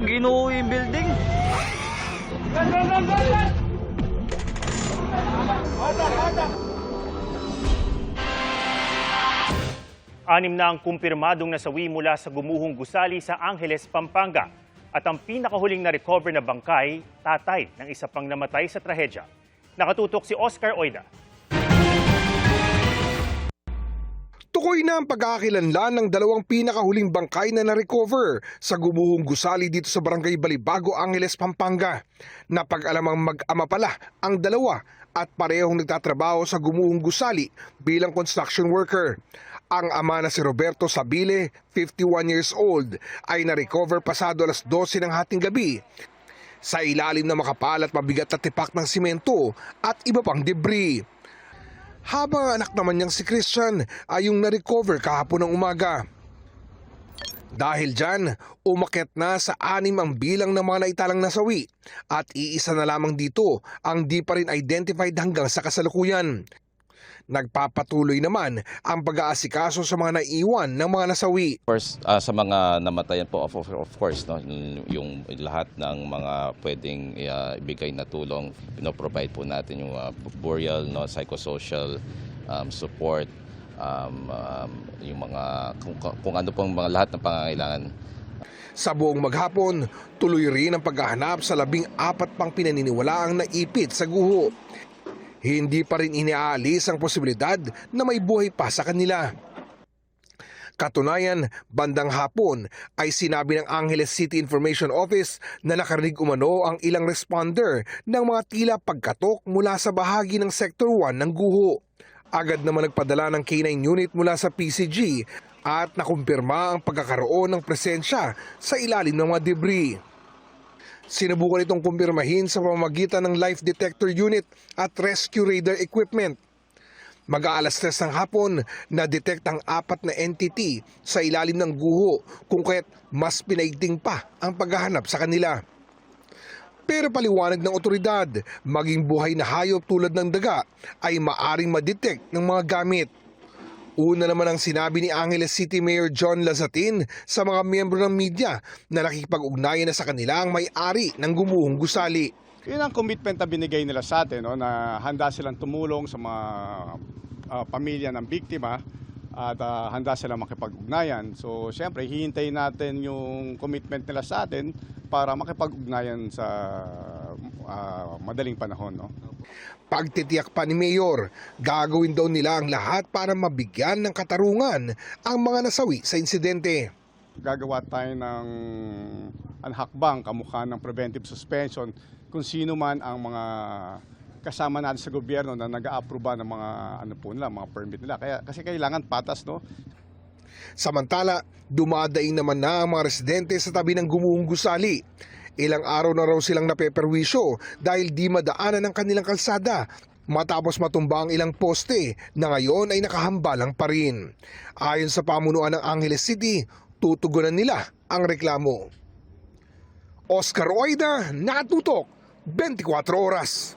Ginuho yung building. Anim na ang kumpirmadong nasawi mula sa gumuhong gusali sa Angeles, Pampanga. At ang pinakahuling na-recover na bangkay, tatay ng isa pang namatay sa trahedya. Nakatutok si Oscar Oida. Tukoy na ang pagkakakilanlan ng dalawang pinakahuling bangkay na na-recover sa gumuhong gusali dito sa Barangay Balibago, Angeles, Pampanga. Napag-alamang mag-ama pala ang dalawa at parehong nagtatrabaho sa gumuhong gusali bilang construction worker. Ang ama na si Roberto Sabile, 51 years old, ay na-recover pasado alas 12 ng hating gabi sa ilalim ng makapal at mabigat na tipak ng simento at iba pang debris. Habang ang anak naman niyang si Christian ay yung na-recover kahapon ng umaga. Dahil dyan, umakyat na sa 6 ang bilang ng mga naitalang nasawi at iisa na lamang dito ang di pa rin identified hanggang sa kasalukuyan. Nagpapatuloy naman ang pag-aasikaso sa mga naiwan ng mga nasawi. First, sa mga namatayan po, of course, no, yung lahat ng mga pwedeng ibigay na tulong, provide po natin yung burial, no, psychosocial support, yung mga kung ano pong mga lahat ng pangangailangan. Sa buong maghapon, tuloy rin ang paghahanap sa 14 pang pinaniniwalaang naipit sa guho. Hindi pa rin iniaalis ang posibilidad na may buhay pa sa kanila. Katunayan, bandang hapon ay sinabi ng Angeles City Information Office na nakarinig umano ang ilang responder ng mga tila pagkatok mula sa bahagi ng Sector 1 ng guho. Agad naman nagpadala ng K9 unit mula sa PCG at nakumpirma ang pagkakaroon ng presensya sa ilalim ng mga debris. Sinubukan itong kumpirmahin sa pamamagitan ng life detector unit at rescue radar equipment. Mag-aalas 3 ng hapon, na-detect ang 4 na entity sa ilalim ng guho kung kaya't mas pinaigting pa ang paghahanap sa kanila. Pero paliwanag ng otoridad, maging buhay na hayop tulad ng daga ay maaring ma-detect ng mga gamit. Una naman ang sinabi ni Angeles City Mayor John Lazatin sa mga miyembro ng media na nakikipag-ugnayan na sa kanila ang may-ari ng gumuhong gusali. Yun ang commitment na binigay nila sa atin, no, na handa silang tumulong sa mga pamilya ng biktima at handa silang makipag-ugnayan. So siyempre, hihintayin natin yung commitment nila sa atin para makipag-ugnayan sa madaling panahon. No? Pagtitiyak pa ni Mayor, gagawin daw nila ang lahat para mabigyan ng katarungan ang mga nasawi sa insidente. Gagawa tayo ng hakbang kamukha ng preventive suspension kung sino man ang mga kasama natin sa gobyerno na nag-a-approve ng mga mga permit nila. Kasi kailangan patas, no? Samantala, dumadaing naman na ang mga residente sa tabi ng gumuhong gusali. Ilang araw na raw silang napeperwisyo dahil di madaanan ang kanilang kalsada matapos matumba ang ilang poste na ngayon ay nakahambalang pa rin. Ayon sa pamunuan ng Angeles City, tutugunan nila ang reklamo. Oscar Oida, Nakatutok, 24 Oras.